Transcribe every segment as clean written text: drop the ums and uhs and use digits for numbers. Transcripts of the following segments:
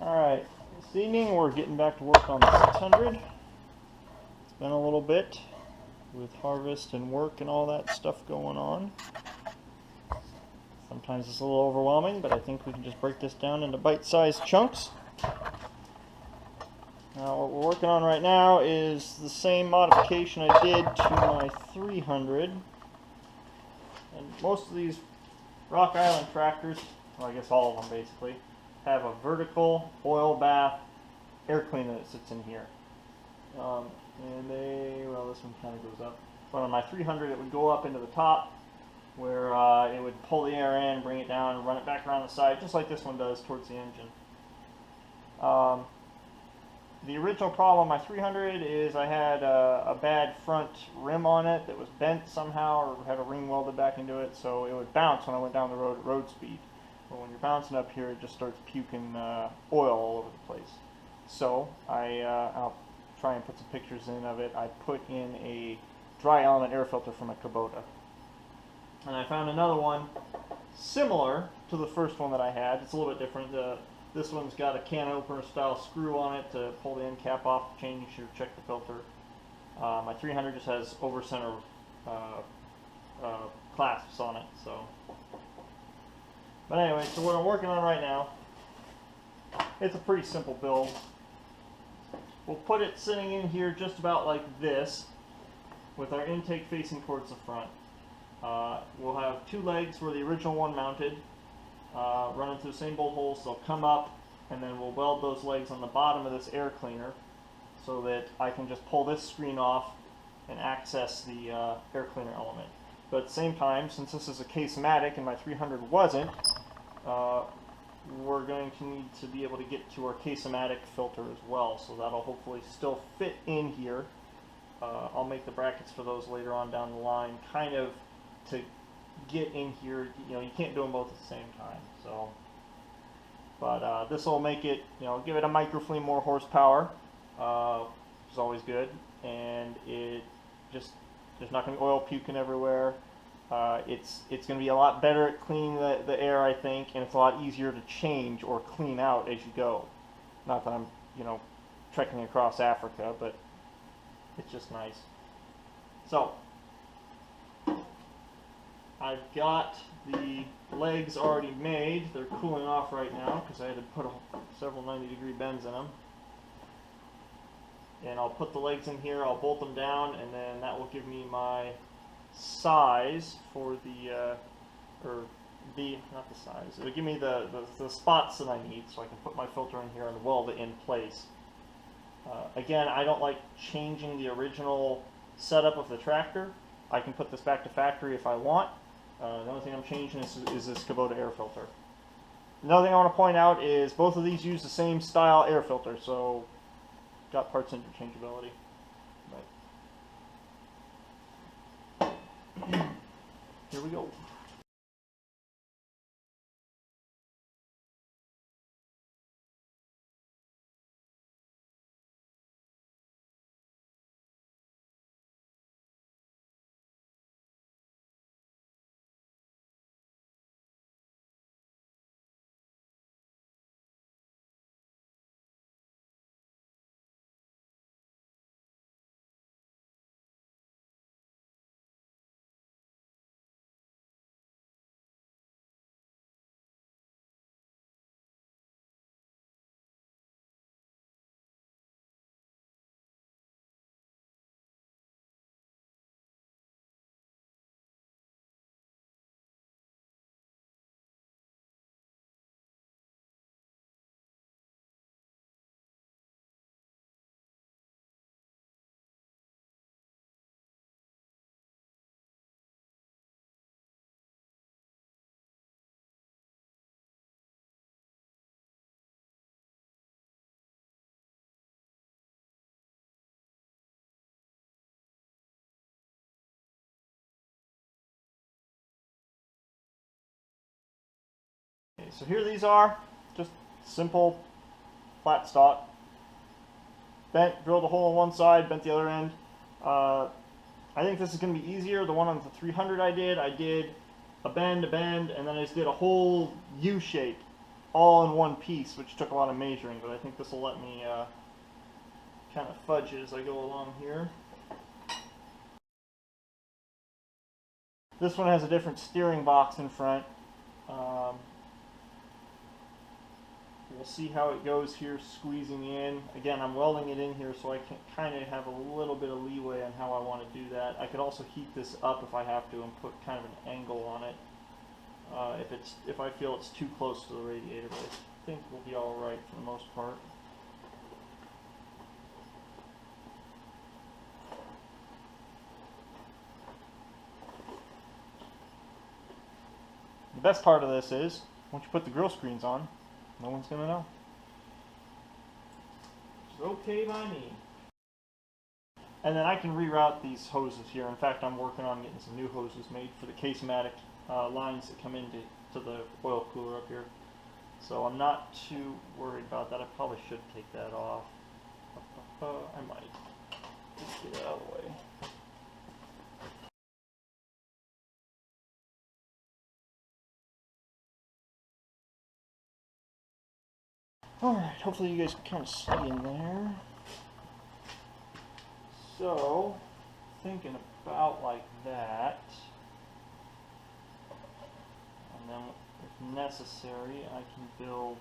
Alright, this evening we're getting back to work on the 600. It's been a little bit with harvest and work and all that stuff going on. Sometimes it's a little overwhelming, but I think we can just break this down into bite-sized chunks. Now what we're working on right now is the same modification I did to my 300. And most of these Rock Island tractors, well, I guess all of them basically, have a vertical oil bath air cleaner that sits in here. And well, this one kind of goes up. But on my 300 it would go up into the top where it would pull the air in, bring it down, and run it back around the side, just like this one does towards the engine. The original problem with my 300 is I had a bad front rim on it that was bent somehow or had a ring welded back into it, so it would bounce when I went down the road at road speed. But when you're bouncing up here, it just starts puking oil all over the place. So I'll try and put some pictures in of it. I put in a dry element air filter from a Kubota. And I found another one similar to the first one that I had. It's a little bit different. This one's got a can opener style screw on it to pull the end cap off, change or check the filter. My 300 just has over center clasps on it. So, but anyway, so what I'm working on right now, it's a pretty simple build. We'll put it sitting in here just about like this, with our intake facing towards the front. We'll have two legs where the original one mounted, running through the same bolt holes. They'll come up, and then we'll weld those legs on the bottom of this air cleaner so that I can just pull this screen off and access the air cleaner element. But at the same time, since this is a Case-o-matic and my 300 wasn't, we're going to need to be able to get to our Case-o-matic filter as well, so that'll hopefully still fit in here. I'll make the brackets for those later on down the line, kind of to get in here. You know, you can't do them both at the same time. So, but this will make it, you know, give it a microfleet more horsepower, which is always good, and it just, there's not going to be oil puking everywhere. It's going to be a lot better at cleaning the air, I think, and it's a lot easier to change or clean out as you go. Not that I'm, you know, trekking across Africa, but it's just nice. So, I've got the legs already made. They're cooling off right now because I had to put several 90-degree bends in them. And I'll put the legs in here, I'll bolt them down, and then that will give me my size for not the size, it'll give me the spots that I need so I can put my filter in here and weld it in place. Again, I don't like changing the original setup of the tractor. I can put this back to factory if I want. The only thing I'm changing is this Kubota air filter. Another thing I want to point out is both of these use the same style air filter, so got parts interchangeability. But here we go. So here these are, just simple flat stock. Bent, drilled a hole on one side, bent the other end. I think this is going to be easier. The one on the 300 I did a bend, and then I just did a whole U shape all in one piece, which took a lot of measuring, but I think this will let me kind of fudge it as I go along here. This one has a different steering box in front. We'll see how it goes here, squeezing in. Again, I'm welding it in here so I can kind of have a little bit of leeway on how I want to do that. I could also heat this up if I have to and put kind of an angle on it if I feel it's too close to the radiator, but I think we'll be all right for the most part. The best part of this is, once you put the grill screens on, no one's going to know. It's okay by me. And then I can reroute these hoses here. In fact, I'm working on getting some new hoses made for the Case-o-matic lines that come into the oil cooler up here. So I'm not too worried about that. I probably should take that off. I might. Just get it out of the way. Alright, hopefully you guys can kind of see in there. So, thinking about like that. And then, if necessary, I can build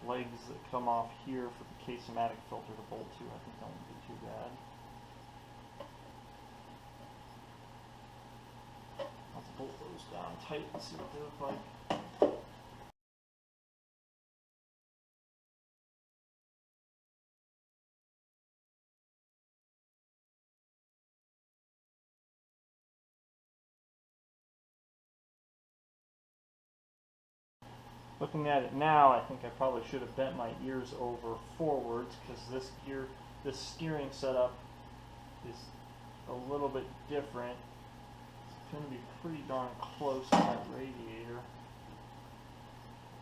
legs that come off here for the Case-o-matic filter to bolt to. I think that won't be too bad. I'll have to bolt those down tight and see what they look like. Looking at it now, I think I probably should have bent my ears over forwards because this steering setup is a little bit different. It's going to be pretty darn close to that radiator.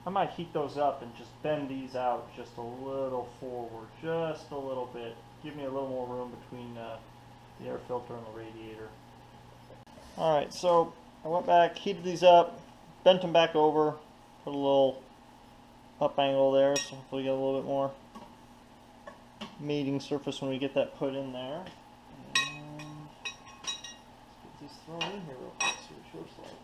I might heat those up and just bend these out just a little forward, just a little bit. Give me a little more room between the air filter and the radiator. Alright, so I went back, heated these up, bent them back over. Put a little up angle there, so hopefully we get a little bit more mating surface when we get that put in there. And let's get these thrown in here real quick, see what it looks like.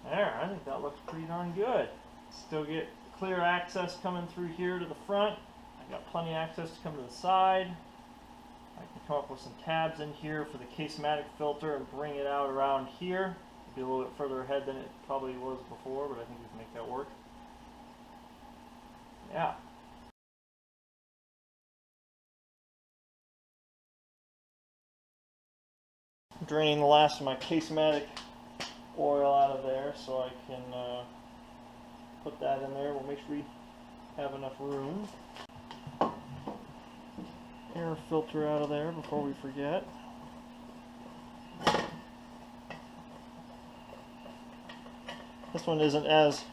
There, I think that looks pretty darn good. Still get clear access coming through here to the front. I got plenty of access to come to the side. I can come up with some tabs in here for the Case-o-matic filter and bring it out around here. It'll be a little bit further ahead than it probably was before, but I think we can make that work. Yeah. Draining the last of my Case-o-matic oil out of there so I can put that in there. We'll make sure we have enough room. Air filter out of there before we forget. This one isn't as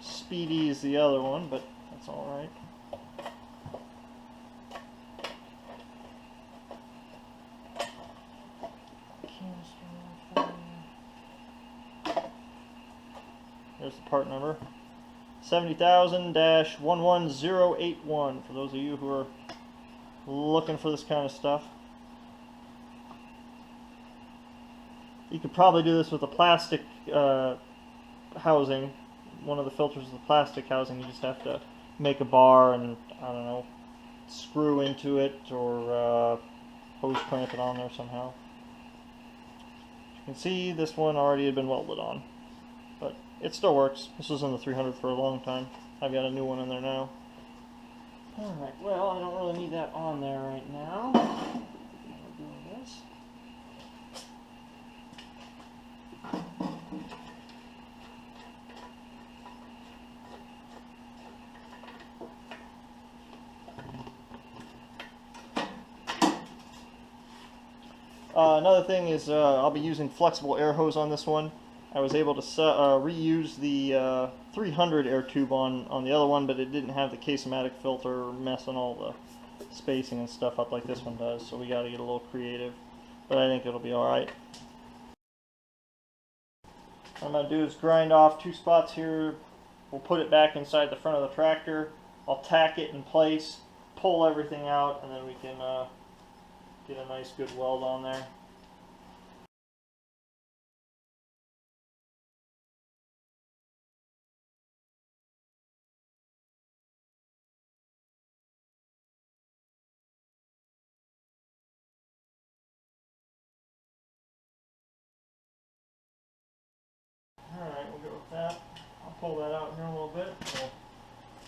speedy as the other one, but that's alright. There's the part number. 70,000-11081 for those of you who are looking for this kind of stuff. You could probably do this with a plastic housing. One of the filters is the plastic housing. You just have to make a bar and, I don't know, screw into it or hose clamp it on there somehow. As you can see, this one already had been welded on, but it still works. This was in the 300 for a long time. I've got a new one in there now. Alright, well, I don't really need that on there right now. Doing this. Another thing is I'll be using flexible air hose on this one. I was able to reuse the 300 air tube on the other one, but it didn't have the Case-o-matic filter messing all the spacing and stuff up like this one does, so we got to get a little creative, but I think it'll be alright. What I'm going to do is grind off 2 spots here. We'll put it back inside the front of the tractor. I'll tack it in place, pull everything out, and then we can get a nice good weld on there. Alright, we'll go with that. I'll pull that out here in a little bit. We'll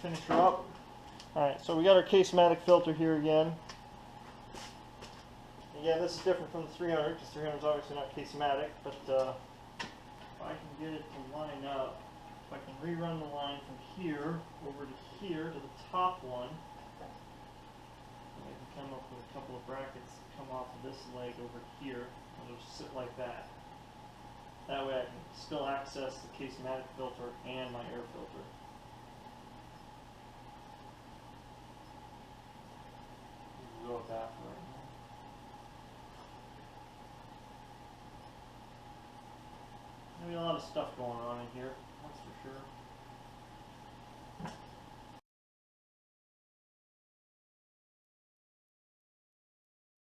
finish her up. Alright, so we got our Case-o-matic filter here again. Again, this is different from the 300 because 300 is obviously not Case-o-matic, but if I can get it to line up, if I can rerun the line from here over to here to the top one, I can come up with a couple of brackets that come off of this leg over here, and it'll sit like that. That way I can still access the Case-o-matic filter and my air filter. We'll go with that for right now. There'll be a lot of stuff going on in here, that's for sure.